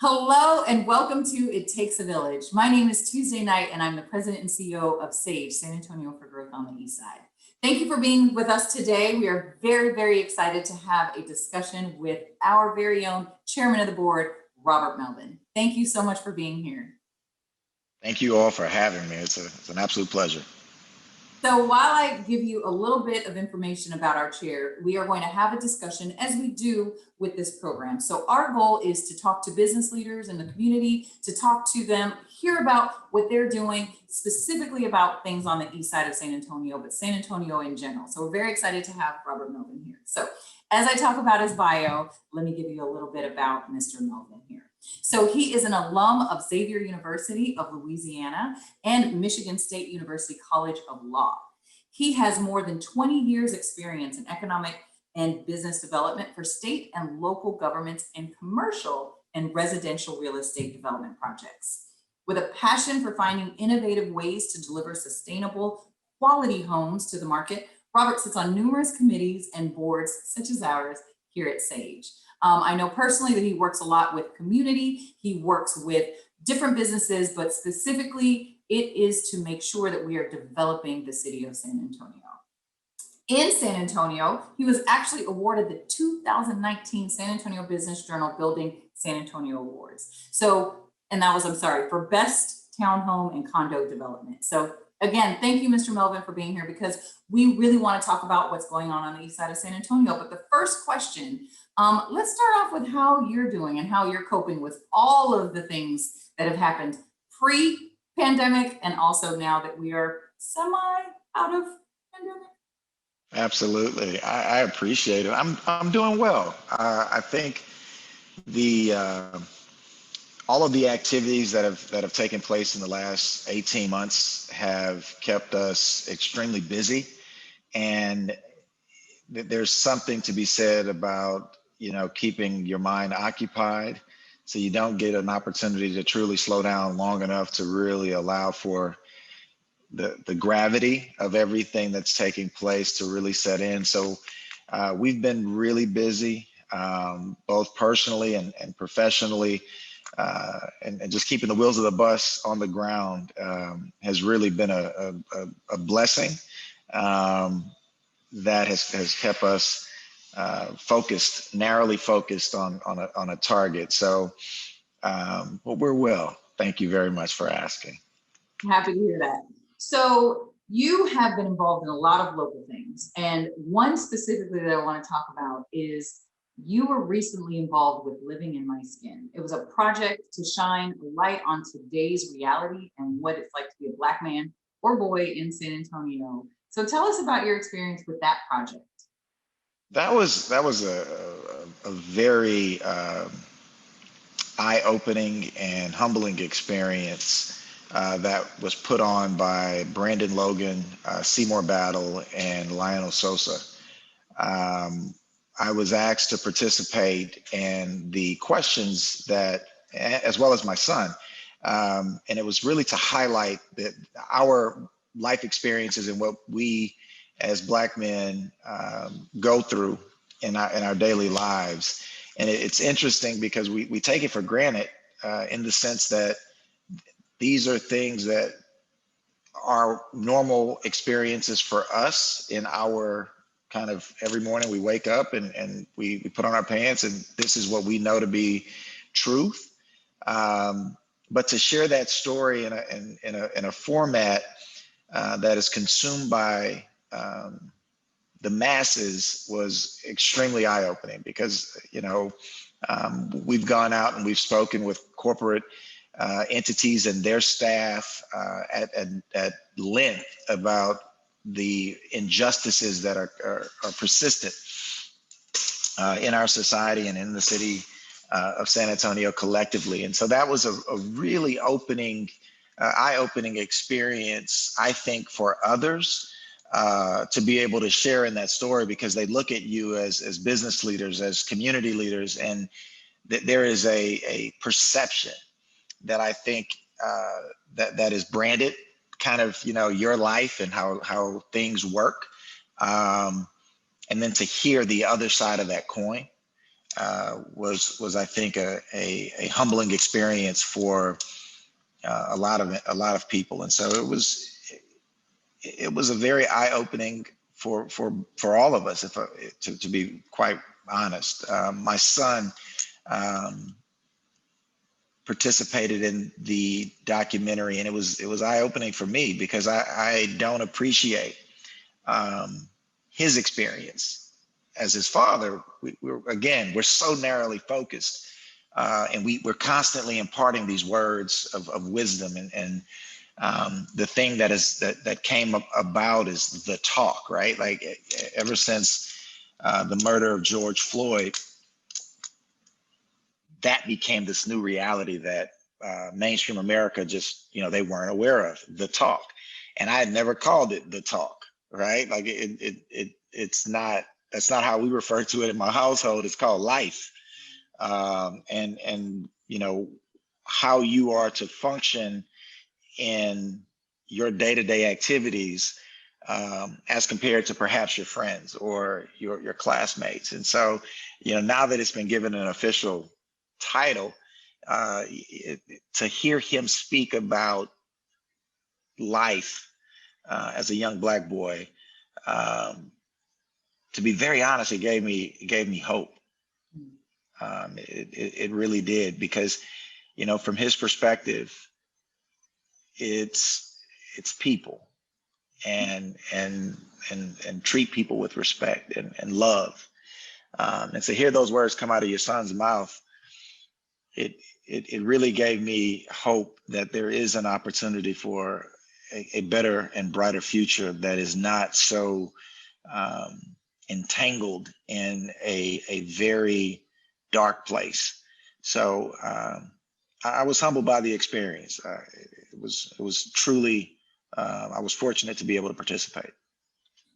Hello and welcome to It Takes a Village. My name is Tuesdaé Knight and I'm the president and CEO of SAGE, San Antonio for Growth on the East Side. Thank you for being with us today. We are very, very excited to have a discussion with our very own chairman of the board, Robert Melvin. Thank you so much for being here. Thank you all for having me. It's an absolute pleasure. So while I give you a little bit of information about our chair, we are going to have a discussion as we do with this program. So our goal is to talk to business leaders in the community, to talk to them, hear about what they're doing, specifically about things on the east side of San Antonio, but San Antonio in general. So we're very excited to have Robert Melvin here. So as I talk about his bio, let me give you a little bit about Mr. Melvin here. So he is an alum of Xavier University of Louisiana and Michigan State University College of Law. He has more than 20 years experience in economic and business development for state and local governments and commercial and residential real estate development projects. With a passion for finding innovative ways to deliver sustainable, quality homes to the market, Robert sits on numerous committees and boards such as ours here at SAGE. I know personally that he works a lot with community. He works with different businesses, but specifically it is to make sure that we are developing the city of San Antonio. In San Antonio, he was actually awarded the 2019 San Antonio Business Journal Building San Antonio Awards. So, and that was, I'm sorry, for best townhome and condo development. So again, thank you, Mr. Melvin, for being here because we really want to talk about what's going on the east side of San Antonio. But the first question, let's start off with how you're doing and how you're coping with all of the things that have happened pre-pandemic and also now that we are semi out of pandemic. Absolutely, I appreciate it. I'm doing well. I think the all of the activities that have taken place in the last 18 months have kept us extremely busy, and there's something to be said about keeping your mind occupied so you don't get an opportunity to truly slow down long enough to really allow for the gravity of everything that's taking place to really set in. So we've been really busy, both personally and professionally, and just keeping the wheels of the bus on the ground has really been a blessing that has kept us narrowly focused on a target. So well, we're well. Thank you very much for asking. Happy to hear that. So you have been involved in a lot of local things, and one specifically that I want to talk about is you were recently involved with Living in My Skin. It was a project to shine a light on today's reality and what it's like to be a Black man or boy in San Antonio. So tell us about your experience with that project. That was a very eye-opening and humbling experience that was put on by Brandon Logan, Seymour Battle, and Lionel Sosa. I was asked to participate in the questions that, as well as my son, and it was really to highlight that our life experiences and what we as Black men go through in our daily lives. And it's interesting because we take it for granted in the sense that these are things that are normal experiences for us in our kind of every morning we wake up and we put on our pants and this is what we know to be truth. But to share that story in a format that is consumed by the masses was extremely eye-opening because we've gone out and we've spoken with corporate entities and their staff at length about the injustices that are persistent in our society and in the city of San Antonio collectively. And so that was a really eye-opening experience, I think, for others to be able to share in that story because they look at you as business leaders, as community leaders, and there is a perception that I think that is branded kind of, your life and how things work. And then to hear the other side of that coin was I think a humbling experience for a lot of people, and so it was a very eye-opening for all of us, if to be quite honest. My son participated in the documentary, and it was eye-opening for me because I don't appreciate his experience as his father. We're so narrowly focused, and we're constantly imparting these words of wisdom, and the thing that came about is the talk, right? Like ever since the murder of George Floyd, that became this new reality that mainstream America just, they weren't aware of, the talk. And I had never called it the talk, right? Like it's not, that's not how we refer to it in my household. It's called life. And how you are to function in your day-to-day activities as compared to perhaps your friends or your classmates. And so, now that it's been given an official title, to hear him speak about life as a young Black boy, to be very honest, it gave me hope. It really did, because from his perspective, it's people, and treat people with respect and love, and to hear those words come out of your son's mouth, it really gave me hope that there is an opportunity for a better and brighter future that is not so entangled in a very dark place. So I was humbled by the experience. It was truly, I was fortunate to be able to participate.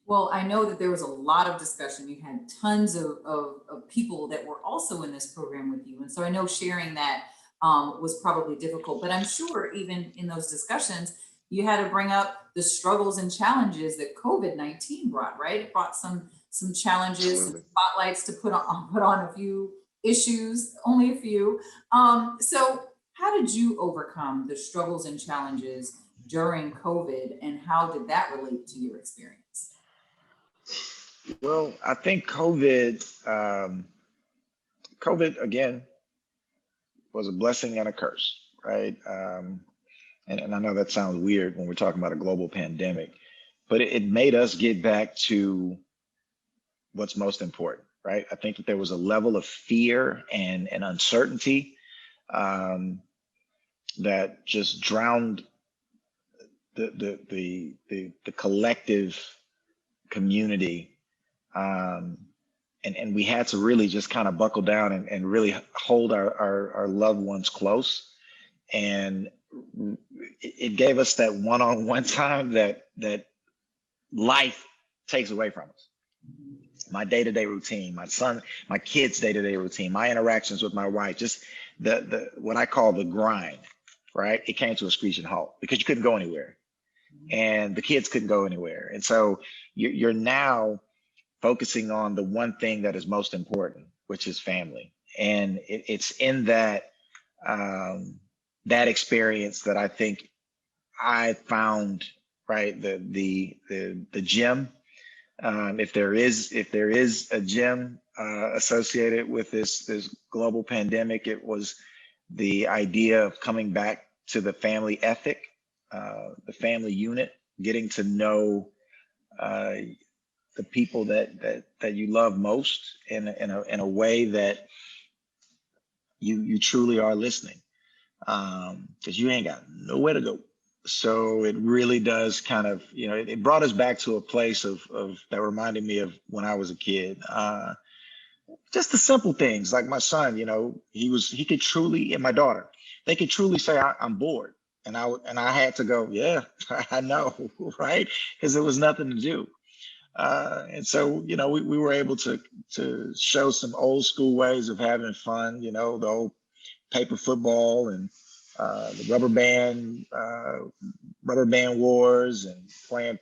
Well, I know that there was a lot of discussion. You had tons of people that were also in this program with you. And so I know sharing that was probably difficult, but I'm sure even in those discussions, you had to bring up the struggles and challenges that COVID-19 brought, right? It brought some challenges, some Absolutely. spotlights to put on a few issues, only a few. So how did you overcome the struggles and challenges during COVID, and how did that relate to your experience? Well, I think COVID again was a blessing and a curse, right? And I know that sounds weird when we're talking about a global pandemic, but it made us get back to what's most important, right? I think that there was a level of fear and uncertainty that just drowned the collective community, and we had to really just kind of buckle down and really hold our loved ones close, and it gave us that one-on-one time that life takes away from us. My day-to-day routine, my kids' day-to-day routine, my interactions with my wife, just the what I call the grind, right? It came to a screeching halt because you couldn't go anywhere, and the kids couldn't go anywhere. And so you're now focusing on the one thing that is most important, which is family. And it's in that that experience that I think I found, right, the gem. If there is a gem associated with this global pandemic, it was the idea of coming back to the family ethic, the family unit, getting to know the people that you love most in a way that you truly are listening, because you ain't got nowhere to go. So it really does kind of, it brought us back to a place of that reminded me of when I was a kid. Just the simple things, like my son, he could truly, and my daughter, they could truly say, I'm bored. And I had to go, yeah, I know, right? Because there was nothing to do. And so, we were able to show some old school ways of having fun, the old paper football and the rubber band wars, and playing,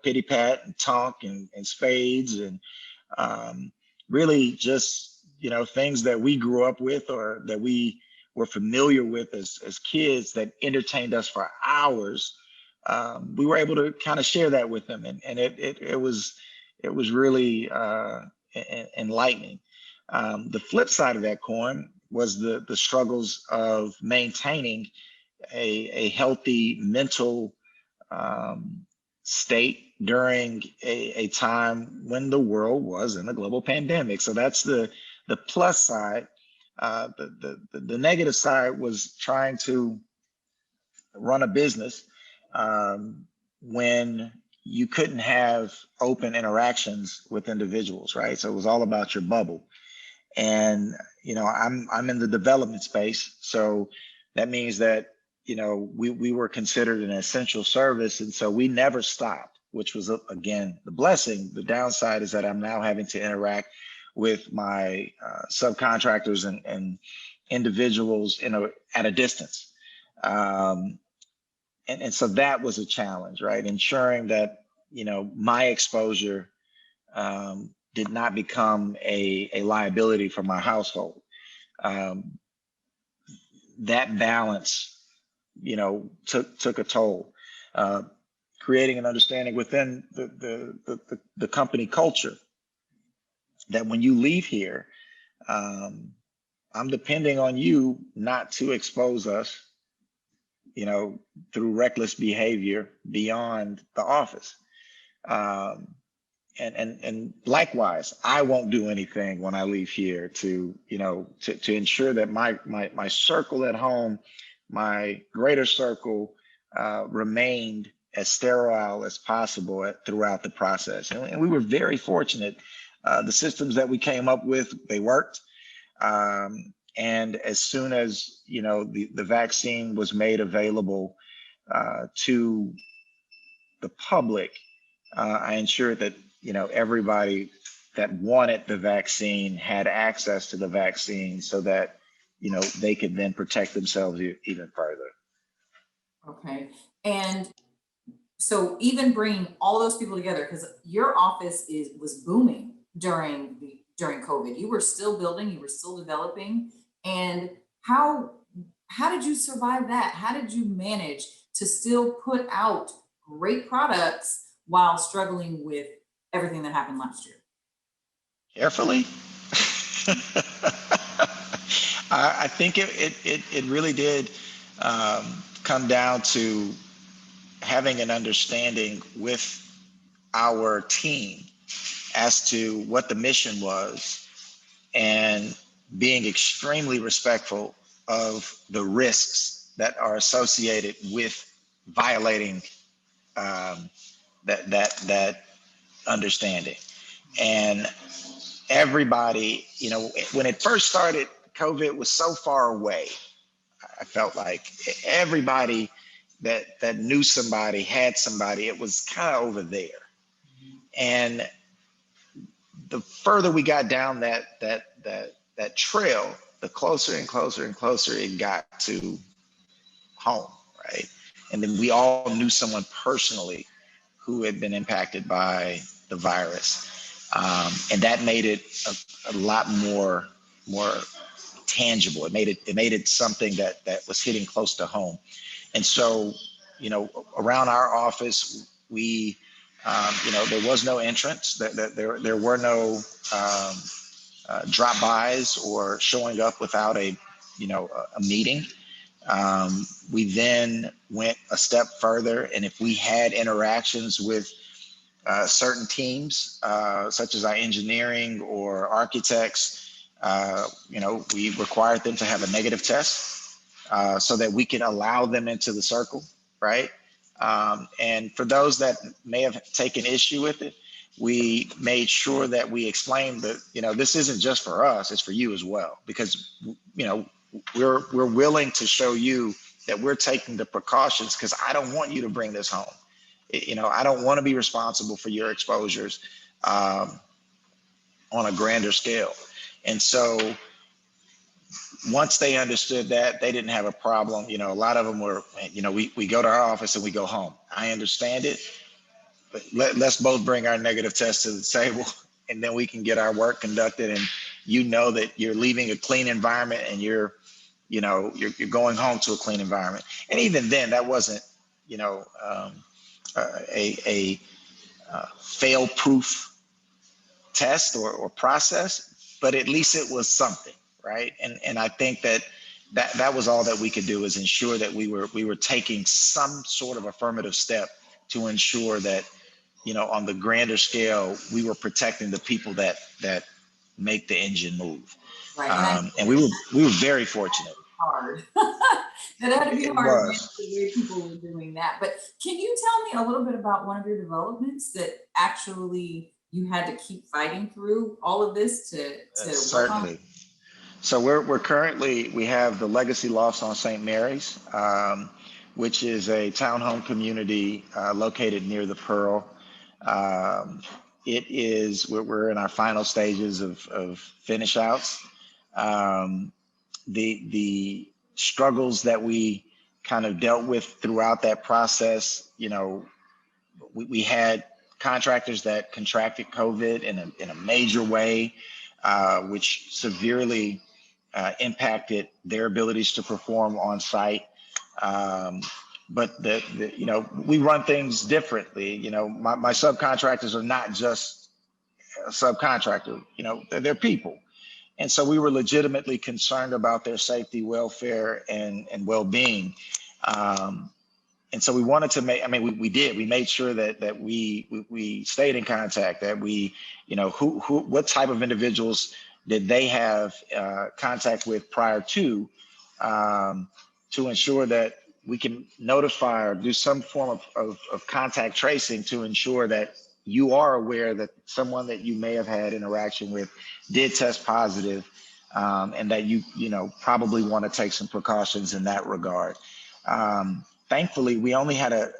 pity pat and tonk and spades, and really just things that we grew up with or that we were familiar with as kids that entertained us for hours. We were able to kind of share that with them, and it was really enlightening. The flip side of that coin was the struggles of maintaining a healthy mental state during a time when the world was in a global pandemic. So that's the plus side. The negative side was trying to run a business when you couldn't have open interactions with individuals, right? So it was all about your bubble. And I'm in the development space, so that means that we were considered an essential service, and so we never stopped, which was again the blessing. The downside is that I'm now having to interact with my subcontractors and individuals at a distance, and so that was a challenge, right? Ensuring that my exposure did not become a liability for my household. That balance took a toll. Creating an understanding within the company culture that when you leave here, I'm depending on you not to expose us, through reckless behavior beyond the office. And likewise, I won't do anything when I leave here to ensure that my circle at home, my greater circle, remained as sterile as possible throughout the process. And we were very fortunate. The systems that we came up with, they worked. And as soon as the vaccine was made available to the public, I ensured that everybody that wanted the vaccine had access to the vaccine, so that they could then protect themselves even further. Okay. And so even bringing all those people together, because your office was booming during COVID. You were still building, you were still developing. And how did you survive that? How did you manage to still put out great products while struggling with everything that happened last year? Carefully. I think it really did come down to having an understanding with our team as to what the mission was, and being extremely respectful of the risks that are associated with violating that understanding. And everybody, when it first started, COVID was so far away. I felt like everybody that knew somebody, had somebody, it was kind of over there. And the further we got down that trail, the closer and closer and closer it got to home, right? And then we all knew someone personally who had been impacted by the virus. And that made it a lot more tangible. It made it something that was hitting close to home. And so, around our office, we, there was no entrance. There were no drop-bys or showing up without a meeting. We then went a step further, and if we had interactions with certain teams, such as our engineering or architects, we required them to have a negative test so that we could allow them into the circle, right? And for those that may have taken issue with it, we made sure that we explained that, this isn't just for us, it's for you as well, because, we're willing to show you that we're taking the precautions, because I don't want you to bring this home. I don't want to be responsible for your exposures on a grander scale. And so once they understood that, they didn't have a problem. A lot of them were, we go to our office and we go home. I understand it, but let's both bring our negative test to the table, and then we can get our work conducted and you know that you're leaving a clean environment and you're going home to a clean environment. And even then, that wasn't, a fail-proof test or process, but at least it was something, right? And I think that was all that we could do, is ensure that we were taking some sort of affirmative step to ensure that, on the grander scale, we were protecting the people that make the engine move. Right. And we were very fortunate. Hard. That had to be It hard was. the way people were doing that. But can you tell me a little bit about one of your developments that actually you had to keep fighting through all of this to work on? Certainly. So we have the Legacy Lofts on St. Mary's, which is a townhome community located near the Pearl. We're in our final stages of finish outs. The struggles that we kind of dealt with throughout that process, we had contractors that contracted COVID in a major way, which severely impacted their abilities to perform on site. But we run things differently. My subcontractors are not just a subcontractor, they're people. And so we were legitimately concerned about their safety, welfare, and well-being. And so we wanted to we made sure that we stayed in contact, that what type of individuals did they have contact with prior to ensure that we can notify or do some form of contact tracing to ensure that you are aware that someone that you may have had interaction with did test positive, and that you probably want to take some precautions in that regard. Thankfully, we only had a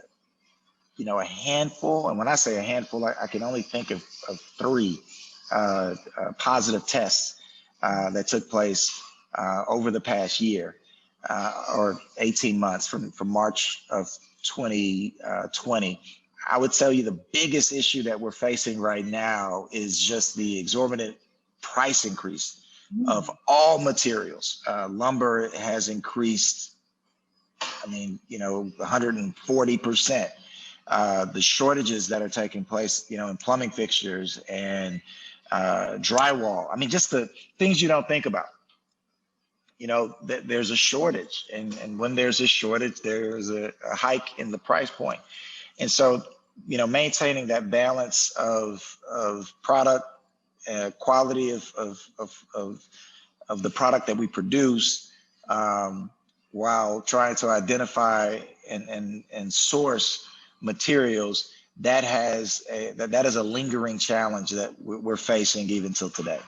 handful, and when I say a handful, I can only think of 3 positive tests that took place over the past year, or 18 months from March of 2020. I would tell you the biggest issue that we're facing right now is just the exorbitant price increase of all materials. Lumber has increased, 140%. The shortages that are taking place, in plumbing fixtures and drywall. Just the things you don't think about. There's a shortage, and when there's a shortage, there's a hike in the price point. And so, maintaining that balance of product, quality of the product that we produce, while trying to identify and source materials, that is a lingering challenge that we're facing even till today.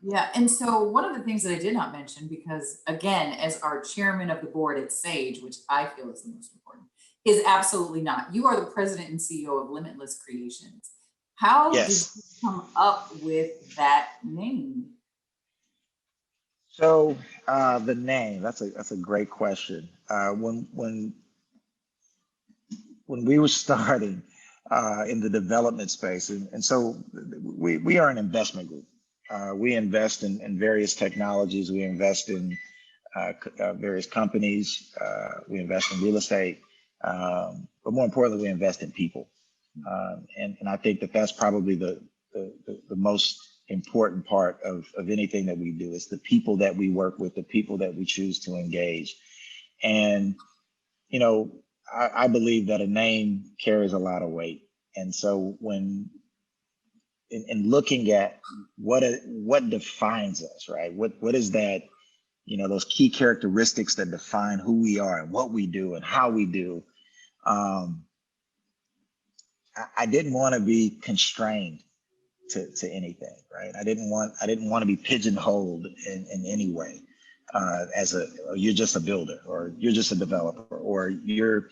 Yeah. And so one of the things that I did not mention, because again, as our chairman of the board at Sage, which I feel is the most important, is absolutely not. You are the president and CEO of Limitless Creations. How did you come up with that name? So the name, that's a great question. When we were starting in the development space, and so we are an investment group. We invest in various technologies. We invest in various companies. We invest in real estate, but more importantly, we invest in people. And I think that's probably the most important part of anything that we do, is the people that we work with, the people that we choose to engage. And I believe that a name carries a lot of weight. And so when in looking at what defines us, right? What is that, those key characteristics that define who we are and what we do and how we do. I didn't want to be constrained to anything, right? I didn't want to be pigeonholed in any way, you're just a builder, or you're just a developer, or you're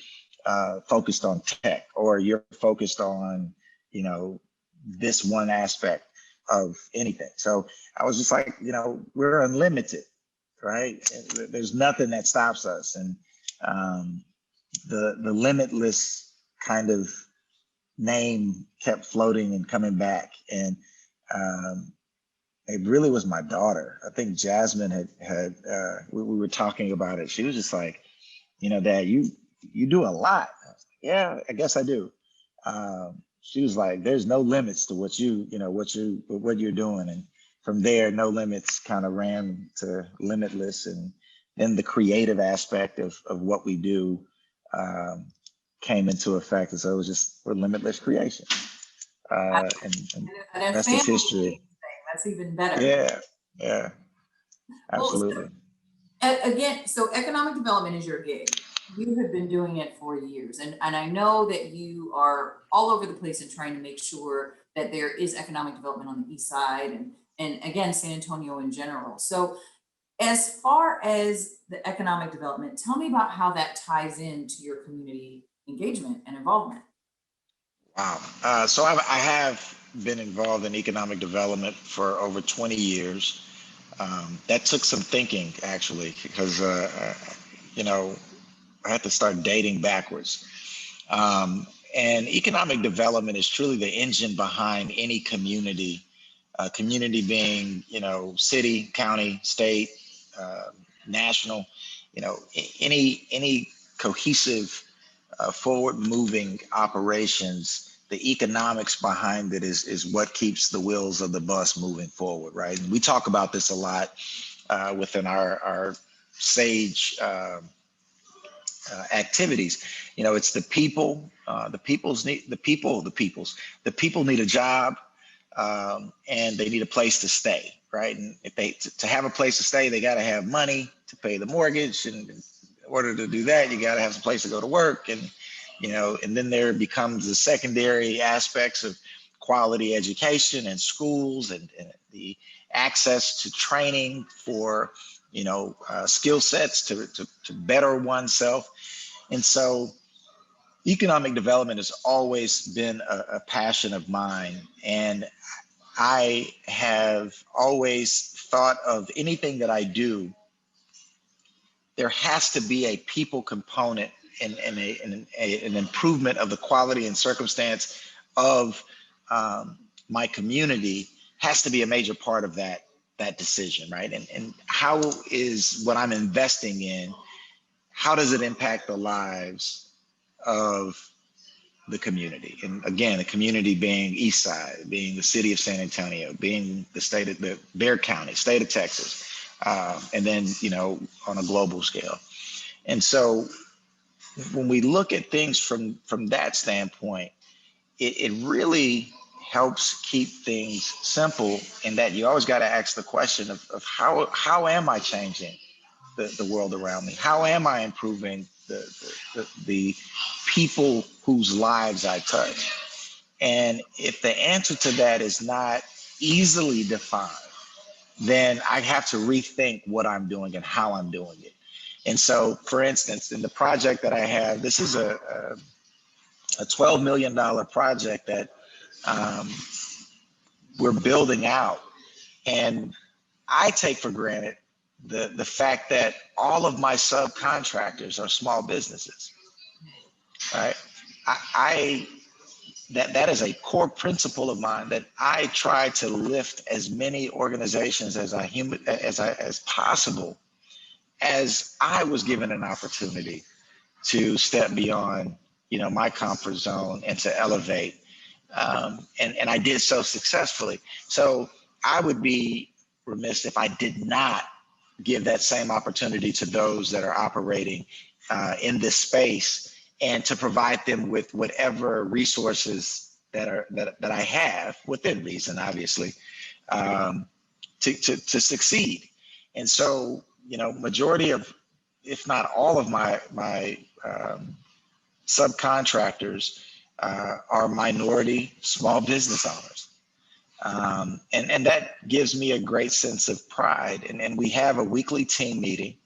focused on tech, or you're focused on, this one aspect of anything. So I was just like, we're unlimited, right? There's nothing that stops us. And the limitless kind of name kept floating and coming back. And it really was my daughter. I think Jasmine we were talking about it. She was just like, Dad, you do a lot. I was like, yeah, I guess I do. She was like, there's no limits to what you're doing. And from there, No Limits kind of ran to Limitless. And then the creative aspect of what we do came into effect. And so it was we're Limitless Creations. And And a that's just family history. thing, that's even better. Yeah, Well, absolutely. again, so economic development is your gig. You have been doing it for years. And I know that you are all over the place in trying to make sure that there is economic development on the east side and again, San Antonio in general. So as far as the economic development, tell me about how that ties into your community engagement and involvement. Wow. So I have been involved in economic development for over 20 years. That took some thinking, actually, because, I had to start dating backwards. And economic development is truly the engine behind any community, community being, city, county, state, uh, national, any cohesive forward moving operations. The economics behind it is what keeps the wheels of the bus moving forward, right? And we talk about this a lot within our SAGE activities. It's the people, the people need a job, and they need a place to stay, right? And if to have a place to stay, they got to have money to pay the mortgage, and in order to do that, you got to have some place to go to work, and and then there becomes the secondary aspects of quality education and schools and the access to training for skill sets to better oneself. And so economic development has always been a passion of mine. And I have always thought of anything that I do, there has to be a people component and an improvement of the quality and circumstance of my community has to be a major part of that decision, right? And how is what I'm investing in, how does it impact the lives of the community? And again, the community being East Side, being the city of San Antonio, being the state of the Bexar County, state of Texas, and then on a global scale. And so when we look at things from that standpoint, it really helps keep things simple, in that you always got to ask the question of how am I changing the world around me? How am I improving the people whose lives I touch? And if the answer to that is not easily defined, then I have to rethink what I'm doing and how I'm doing it. And so, for instance, in the project that I have, this is a $12 million project that we're building out. And I take for granted the fact that all of my subcontractors are small businesses, right? That is a core principle of mine, that I try to lift as many organizations as possible, as I was given an opportunity to step beyond, my comfort zone and to elevate. And I did so successfully. So I would be remiss if I did not give that same opportunity to those that are operating in this space, and to provide them with whatever resources that I have within reason, obviously, to succeed. And so, majority of, if not all of my subcontractors are minority small business owners. And that gives me a great sense of pride. And we have a weekly team meeting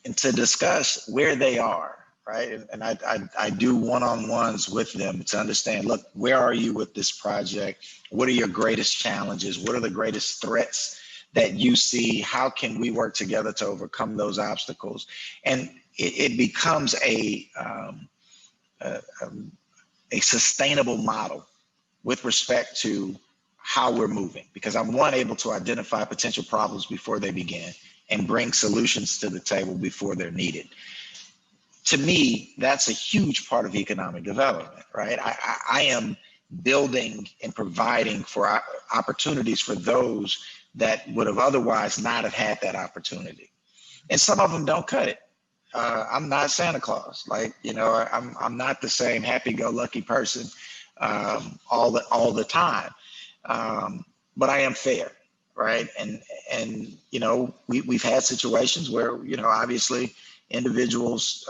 and to discuss where they are, right? And I do one-on-ones with them to understand, look, where are you with this project? What are your greatest challenges? What are the greatest threats that you see? How can we work together to overcome those obstacles? And it becomes a sustainable model with respect to how we're moving, because I'm one, able to identify potential problems before they begin and bring solutions to the table before they're needed. To me, that's a huge part of economic development, right? I am building and providing for opportunities for those that would have otherwise not have had that opportunity. And some of them don't cut it. I'm not Santa Claus. Like, you know, I'm not the same happy-go-lucky person all the time. But I am fair, right? And you know, we've had situations where, you know, obviously individuals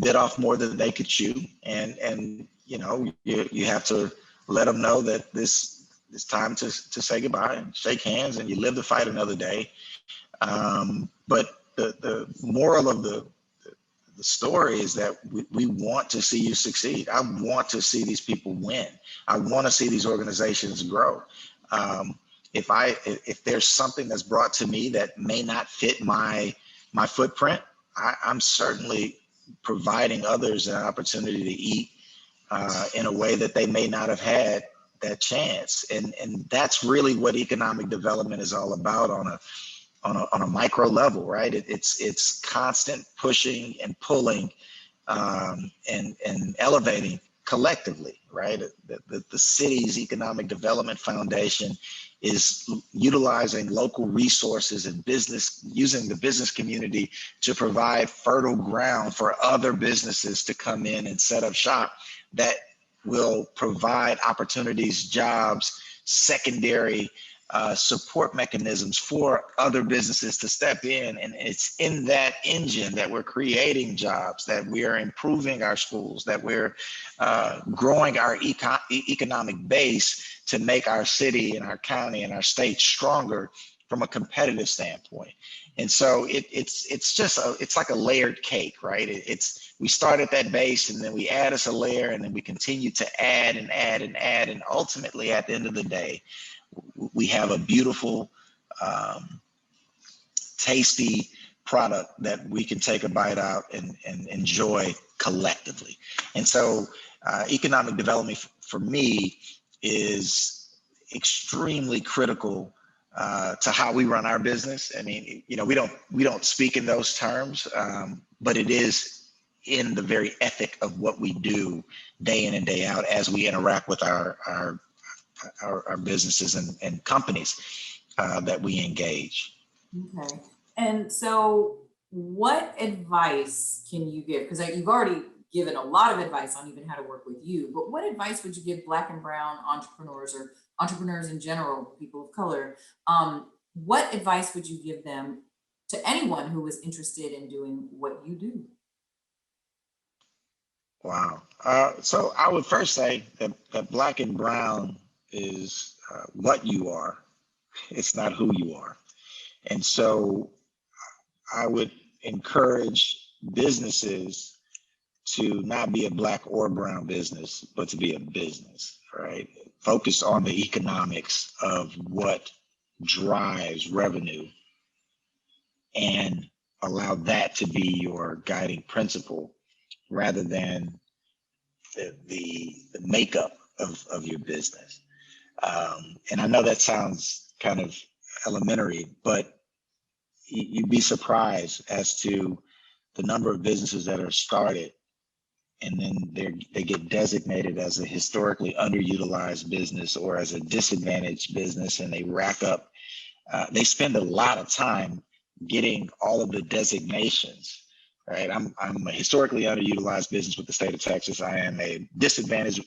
bit off more than they could chew, and you know, you have to let them know that it's time to say goodbye and shake hands, and you live to fight another day. But the moral of the story is that we want to see you succeed. I want to see these people win. I want to see these organizations grow. If there's something that's brought to me that may not fit my footprint, I'm certainly providing others an opportunity to eat in a way that they may not have had that chance. And that's really what economic development is all about on a micro level, right? It's constant pushing and pulling and elevating collectively, right? The city's economic development foundation is utilizing local resources and using the business community to provide fertile ground for other businesses to come in and set up shop that will provide opportunities, jobs, secondary support mechanisms for other businesses to step in. And it's in that engine that we're creating jobs, that we are improving our schools, that we're growing our economic base to make our city and our county and our state stronger from a competitive standpoint. And so it's like a layered cake, right? We start at that base, and then we add us a layer, and then we continue to add and add and add. And ultimately, at the end of the day, we have a beautiful, tasty product that we can take a bite out and enjoy collectively. And so economic development for me is extremely critical to how we run our business. I mean, you know, we don't speak in those terms, but it is in the very ethic of what we do day in and day out as we interact with our businesses and companies that we engage. Okay. And so what advice can you give? Because you've already given a lot of advice on even how to work with you, but what advice would you give Black and brown entrepreneurs, or entrepreneurs in general, people of color? What advice would you give them, to anyone who was interested in doing what you do? Wow. So I would first say that Black and brown is what you are. It's not who you are. And so I would encourage businesses to not be a Black or brown business, but to be a business, right? Focus on the economics of what drives revenue and allow that to be your guiding principle rather than the makeup of your business. And I know that sounds kind of elementary, but you'd be surprised as to the number of businesses that are started and then they get designated as a historically underutilized business or as a disadvantaged business, and they rack up. They spend a lot of time getting all of the designations. Right, I'm a historically underutilized business with the state of Texas. I am a disadvantaged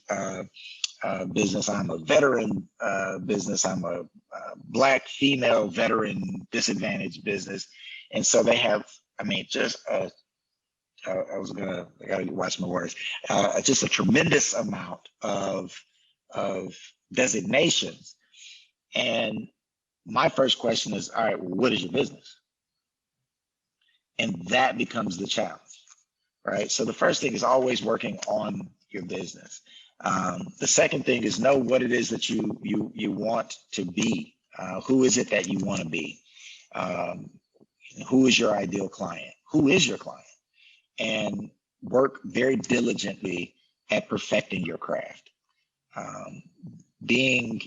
business. I'm a veteran business. I'm a Black female veteran disadvantaged business, and so they have. I mean, I gotta watch my words. Just a tremendous amount of designations. And my first question is, all right, well, what is your business? And that becomes the challenge, right? So the first thing is always working on your business. The second thing is know what it is that you want to be. Who is it that you want to be? Who is your ideal client? Who is your client? And work very diligently at perfecting your craft. being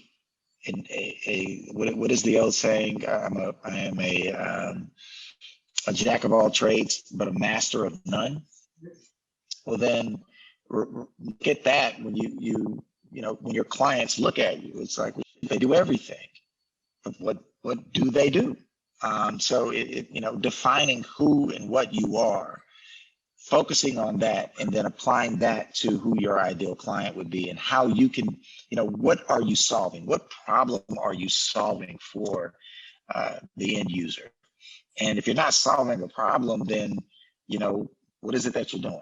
what is the old saying? I am a jack of all trades, but a master of none. Well, then look at that when you know, when your clients look at you, it's like they do everything. But what do they do? So you know, defining who and what you are, focusing on that, and then applying that to who your ideal client would be and how you can, you know, what are you solving? What problem are you solving for the end user? And if you're not solving a problem, then, you know, what is it that you're doing?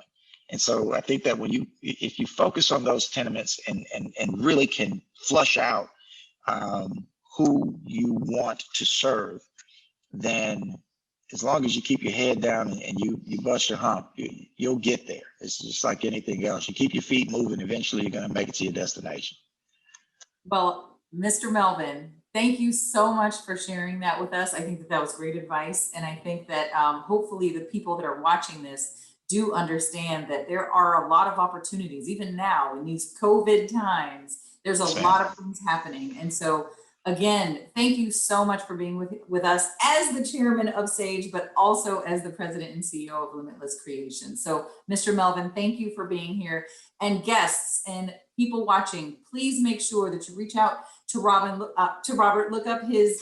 And so I think that if you focus on those tenements and really can flush out who you want to serve, then as long as you keep your head down and you bust your hump, you'll get there. It's just like anything else. You keep your feet moving, eventually you're going to make it to your destination. Well, Mr. Melvin, thank you so much for sharing that with us. I think that was great advice. And I think that hopefully the people that are watching this do understand that there are a lot of opportunities, even now in these COVID times, there's a lot of things happening. And so again, thank you so much for being with us as the chairman of SAGE, but also as the president and CEO of Limitless Creations. So Mr. Melvin, thank you for being here. And guests and people watching, please make sure that you reach out to Robert, look up his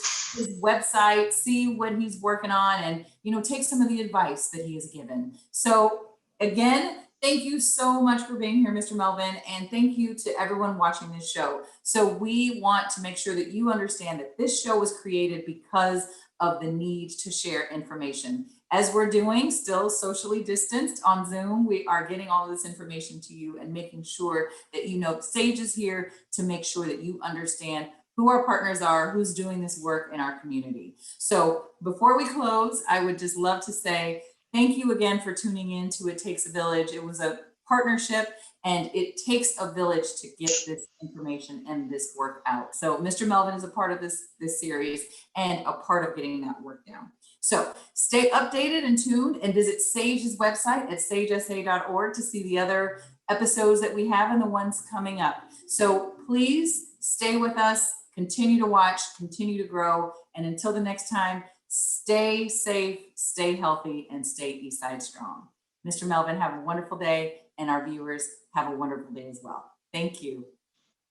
website, see what he's working on, and, you know, take some of the advice that he has given. So again, thank you so much for being here, Mr. Melvin, and thank you to everyone watching this show. So we want to make sure that you understand that this show was created because of the need to share information. As we're doing, still socially distanced on Zoom, we are getting all of this information to you and making sure that you know SAGE is here to make sure that you understand who our partners are, who's doing this work in our community. So before we close, I would just love to say thank you again for tuning in to It Takes a Village. It was a partnership, and it takes a village to get this information and this work out. So Mr. Melvin is a part of this series and a part of getting that work down. So stay updated and tuned, and visit SAGE's website at sagesa.org to see the other episodes that we have and the ones coming up. So please stay with us, continue to watch, continue to grow, and until the next time, stay safe, stay healthy, and stay Eastside strong. Mr. Melvin, have a wonderful day, and our viewers have a wonderful day as well. Thank you.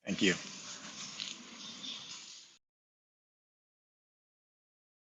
Thank you.